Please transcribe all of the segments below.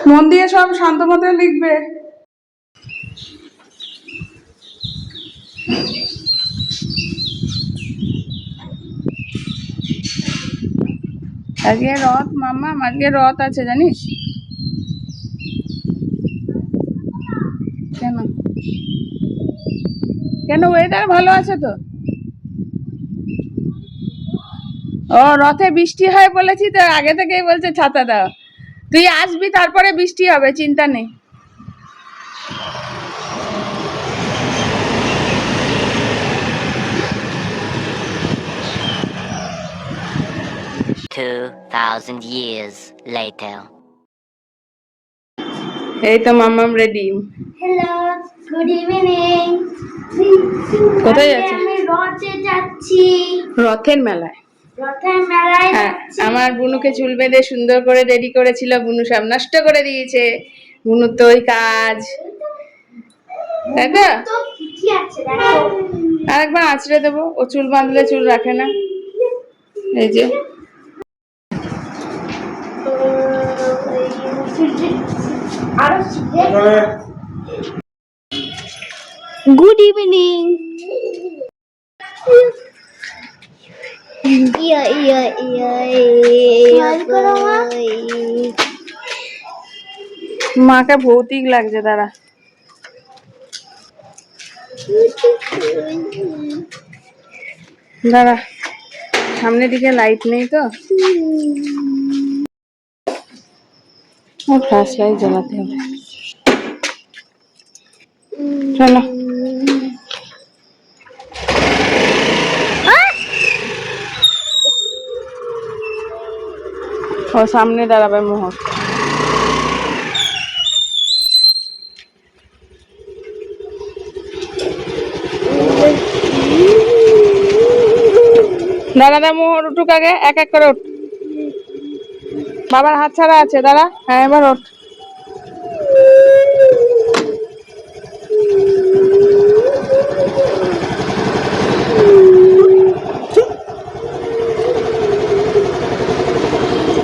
মন দিয়ে সব শান্ত মতো লিখবে। আজকে রথ মাম্মা, আজকে রথ আছে জানিস? কেন কেন? ওয়েদার ভালো আছে তো। ও রথে বৃষ্টি হয় বলেছি তো, আগে থেকেই বলছে ছাতা দাও। তুই আসবি তারপরে বৃষ্টি হবে, চিন্তা নেই। years later. এই তো মাম্মাম রেডি। Hello, good evening. কোথায় যাচ্ছে? আমি রথে যাচ্ছি। রথের মেলায়? রথের মেলায় হ্যাঁ, যাচ্ছি। আমার বুনুকে চুল বেঁধে সুন্দর করে রেডি করেছিল, বুনু সব নষ্ট করে দিয়েছে। বুনুর তো ওই কাজ, তাই তো? তো ঠিকই আছে, দেখো। আরেকবার আঁচড়ে দেবো, ও চুল বাঁধলে চুল রাখে না। এই যে আরো গুড ইভিনিং। ইয়া ইয়া ইয়া স্মাইল করো মা। মাকে ভৌতিক লাগছে, দাঁড়া। দাঁড়া, সামনের দিকে লাইট নেই তো, ফ্ল্যাশ লাইট জ্বালাতে হবে। চলো। ও সামনে দাঁড়াবে মোহর। দাঁড়া, মোহর উঠুক আগে, এক এক করে উঠ। বাবার হাত ছাড়া আছে, দাঁড়া। হ্যাঁ, এবার ওঠ।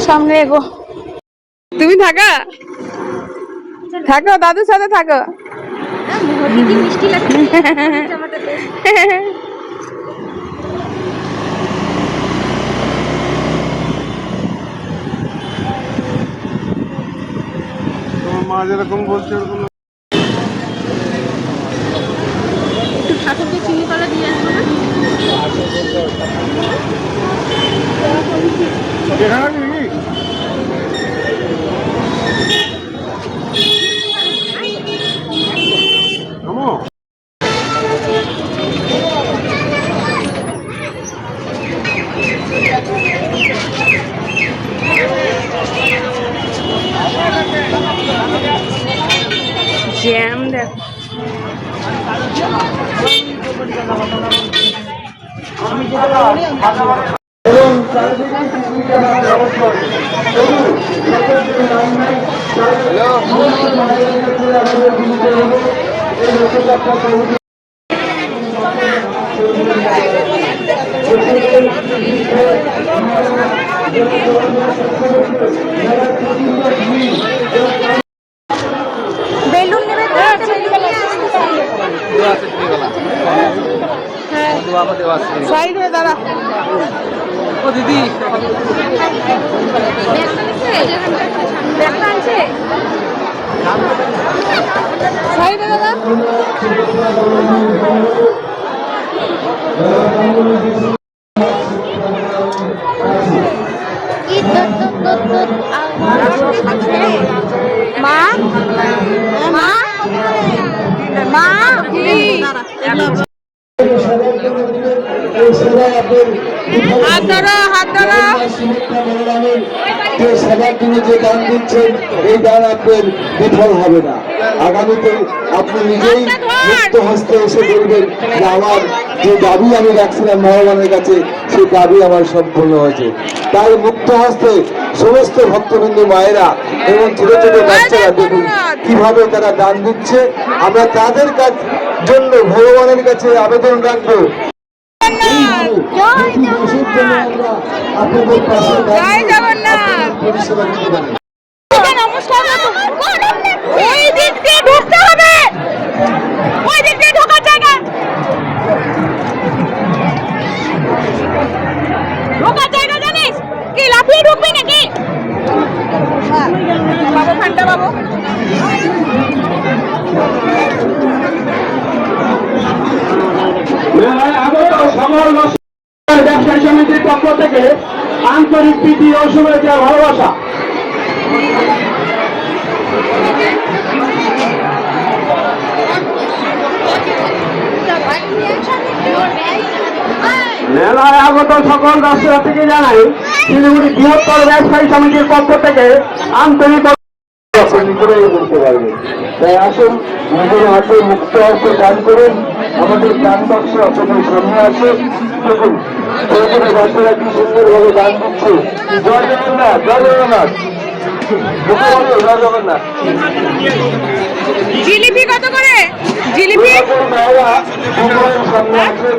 সামনে এগো। তুমি থাকা থাকো, দাদুর সাথে থাকো। মিষ্টি লাগছে। মা যেরকম বলছে ওরকম। একটু ঠাকুরকে চিনি কলা দিয়ে আসবো না? জ্যাম দেখ। বেলুন নেবে তো? সাইড হয়ে দাঁড়া। ও দিদি, ব্যাগটা আছে? সাইডে দাঁড়া। কি মা মা মা হাত ধরো, হাত ধরো। সবার জন্য যে দান দিচ্ছেন, এই দান আপনার বিফল হবে না। আগামীতে আপনি নিজেই মুক্ত হস্তে এসে বলবেন যে আমার যে দাবি আমি রাখছিলাম ভগবানের কাছে, সেই দাবি আমার সম্পূর্ণ হয়েছে। তাই মুক্ত হস্তে সমস্ত ভক্তবৃন্দ মায়েরা এবং ছোট ছোট বাচ্চারা দেখুন কিভাবে তারা দান দিচ্ছে। আমরা তাদের জন্য ভগবানের কাছে আবেদন রাখবো, জয় জগন্নাথ। পরিষেবা দিতে পারেন। নমস্কার করো। ওই দিক দিয়ে ঢুকতে হবে, ওই দিক দিয়ে ঢোকার জায়গা, ঢোকার জায়গা জানিস কি? লাফিয়ে ঢুকবি নাকি বাবু? ঠান্ডা বাবু। মেলায় আগত সকল ব্যবসায়ী সমিতির পক্ষ থেকে আন্তরিক প্রীতি ও শুভেচ্ছা ভালোবাসা। মেলায় আগত সকল দর্শনার্থীকে জানাই শিলিগুড়ি বৃহত্তর ব্যবসায়ী সমিতির পক্ষ থেকে আন্তরিক করতে পারবেন। তাই আসুন নিজের হাতে মুক্ত হস্তে দান করুন। আমাদের দান বাক্স আপনাদের সামনে আছে, দেখুন প্রয়োজনে বাচ্চারা কি সুন্দরভাবে দান দিচ্ছে। জয় জগন্নাথ, জয় জগন্নাথ, জয় জগন্নাথ। জিলিপি কত করে? জিলিপি সামনে আছে,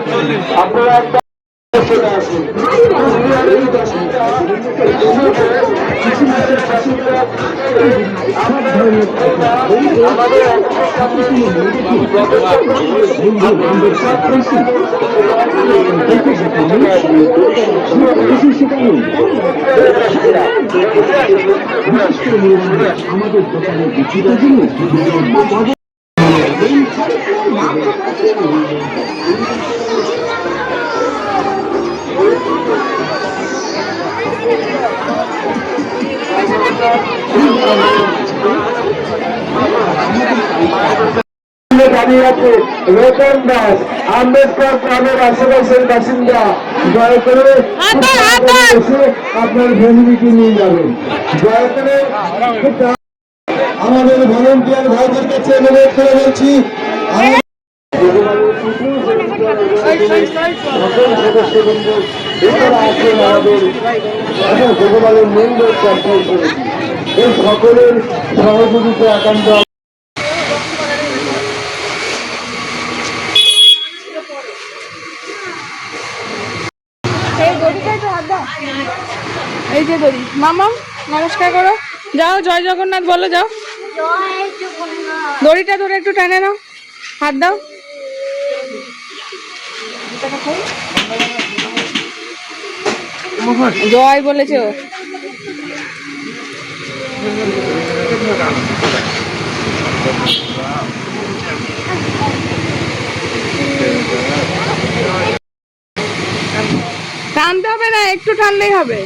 আপনারা একটা আসুন। আমাদের দোকানে বিক্রির জন্য দাঁড়িয়ে আছে রতন দাস, আম্বেদকর গ্রামের আশেপাশের বাসিন্দা। দয়া করে এসে আপনার ফ্যামিলিকে নিয়ে যাবেন। দয়া করে আমাদের ভলেন্টিয়ার ভাইদের কাছে অনুরোধ করে বলছি, সকল সদস্যবৃন্দ এছাড়া আছেন আমাদের ভগবানের মেন রোড পঞ্চায়েত সমিতি। এই সকলের সহযোগিতা একান্ত এই যে দড়ি। মামাম নমস্কার করো, যাও জয় জগন্নাথ বলো, যাও। দড়িটা ধরে একটু টানে নাও, হাত দাও। জয় বলেছে ও। টানতে হবে না, একটু টানলেই হবে।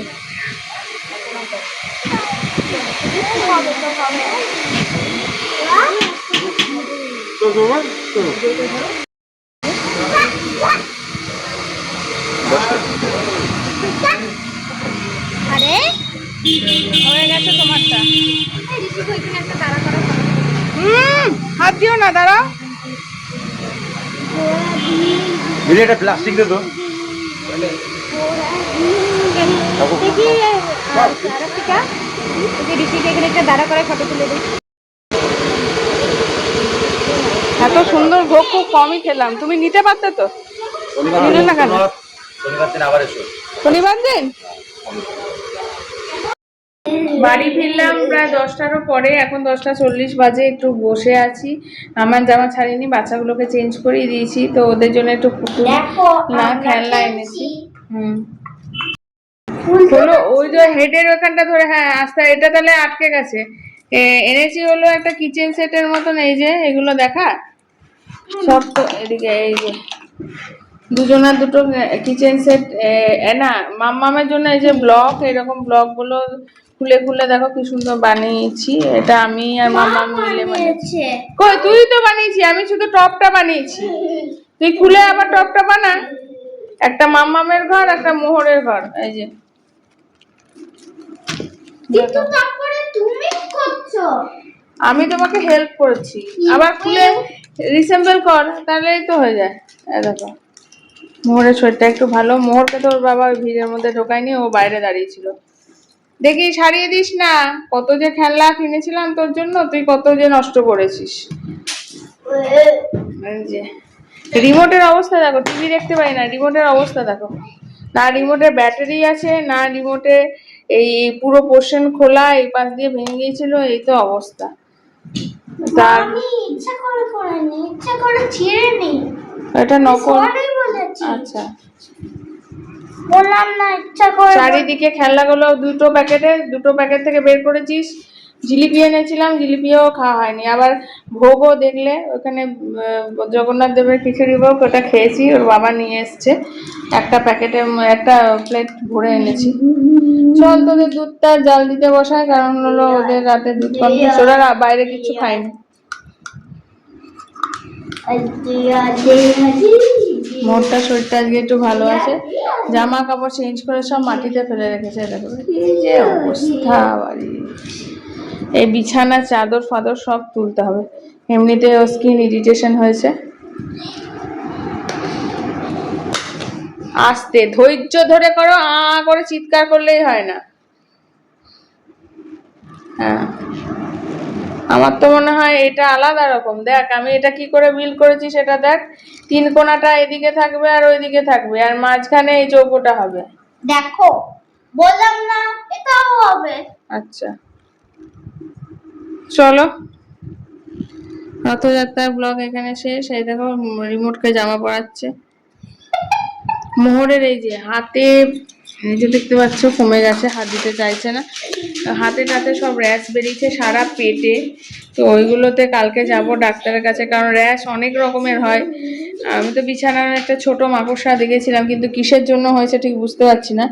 আরে হয়ে গেছে তোমারটা। হাত দিও না, দাঁড়াও। এটা প্লাস্টিক দে তো। দাঁড়া করে ফটো তুলে দিই। এত সুন্দর ভোগ খুব কমই খেলাম, তুমি নিতে পারতে তো, নিলে না কেন? শনিবার দিন বাড়ি ফিরলাম প্রায় 10টারও পরে, এখন 10:40 বাজে। একটু বসে আছি, আমার জামা ছাড়িনি, বাচ্চাগুলোকে চেঞ্জ করিয়ে দিয়েছি, তো ওদের জন্য একটু পুতুল না খেলনা এনেছি। হলো ওই যে হেডের ওখানটা ধরে, হ্যাঁ আস্তে, এটা তাহলে আটকে গেছে। এনেছি হলো একটা কিচেন সেটের মতন, এই যে এগুলো দেখা সব তো এদিকে, এই যে দুজনের দুটো কিচেন সেট না, মাম্মামের জন্য এই যে ব্লক, এরকম ব্লক গুলো খুলে খুলে দেখো কি সুন্দর বানিয়েছি। এটা আমি আর মাম্মাম মিলে বানিয়েছি। কই তুই তো বানিয়েছি, আমি শুধু টপটা বানিয়েছি, তুই খুলে আবার টপটা বানা। একটা মাম্মামের ঘর, একটা মোহরের ঘর, এই যে। কিন্তু তারপরে তুমি করছো, আমি তোমাকে হেল্প করেছি, আবার খুলে রিসেম্বল কর, তাহলেই তো হয়ে যায়। এই দেখো মোহরের শরীরটা একটু ভালো, মোহরকে তোর বাবা ওই ভিড়ের মধ্যে ঢোকায়নি, ও বাইরে দাঁড়িয়েছিল। দেখি সারিয়ে দিস না, কত যে খেলনা কিনেছিলাম তোর জন্য, তুই কত যে নষ্ট করেছিস। এই যে রিমোটের অবস্থা দেখো, টিভি দেখতে পাই না, রিমোটের অবস্থা দেখো, না রিমোটের ব্যাটারি আছে, না রিমোটে এই পুরো পোর্শন খোলা, এই পাশ দিয়ে ভেঙে গিয়েছিল, এই তো অবস্থা। তার আমি ইচ্ছা করে করিনি, ইচ্ছা করে ছিঁড়ে নি। এটা নকল। সরি বলেছি, আচ্ছা, বললাম না ইচ্ছা করে। চারিদিকে খেলনাগুলো দুটো প্যাকেট থেকে বের করেছিস। জিলিপি এনেছিলাম, জিলিপিও খাওয়া হয়নি। আবার ভোগও দেখলে ওখানে জগন্নাথ দেবের খিচুড়ি ভোগ, ওটা খেয়েছি, ওর বাবা নিয়ে এসছে একটা প্যাকেটে, একটা প্লেট ভরে এনেছি। চল তোদের দুধটা জাল দিতে বসায়, কারণ হলো ওদের রাতে দুধ কমপ্লিট, ওরা বাইরে কিছু খায়নি। মোরটা শরীরটা আজকে একটু ভালো আছে, জামা কাপড় চেঞ্জ করে সব মাটিতে ফেলে রেখেছে। দেখো এই যে অবস্থা বাড়ি, এই বিছানা চাদর ফাদর সব তুলতে হবে, এমনিতে ও স্কিন ইরিটেশন হয়েছে। আস্তে ধৈর্য ধরে করো, করে চিৎকার করলেই হয় না। হ্যাঁ, আমার তো মনে হয় এটা আলাদা রকম। দেখ আমি এটা কি করে বিল করেছি সেটা দেখ, 3 কোণাটা এদিকে থাকবে আর ওইদিকে থাকবে, আর মাঝখানে এই চৌকোটা হবে। দেখো বললাম না এটাও হবে। আচ্ছা চলো, রথযাত্রার ব্লগ এখানে শেষ। এই দেখো রিমোটকে জামা পরাচ্ছে মোহরের। এই যে হাতে, এই যে দেখতে পাচ্ছ কমে গেছে, হাত দিতে চাইছে না, হাতে টাতে সব র্যাশ বেরিয়েছে সারা পেটে। তো ওইগুলোতে কালকে যাব ডাক্তারের কাছে, কারণ র্যাশ অনেক রকমের হয়। আমি তো বিছানার একটা ছোট মাকড়সা দেখেছিলাম, কিন্তু কিসের জন্য হয়েছে ঠিক বুঝতে পারছি না।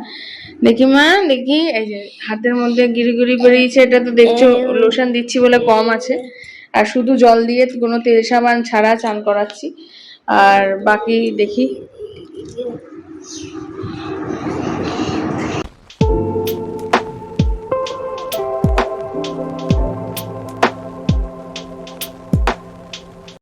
দেখি মা দেখি, এই যে হাতের মধ্যে গিরি বেরিয়েছে, এটা তো দেখছো লোশন দিচ্ছি বলে কম আছে, আর শুধু জল দিয়ে কোনো তেল সাবান ছাড়া চান করাচ্ছি। আর বাকি দেখি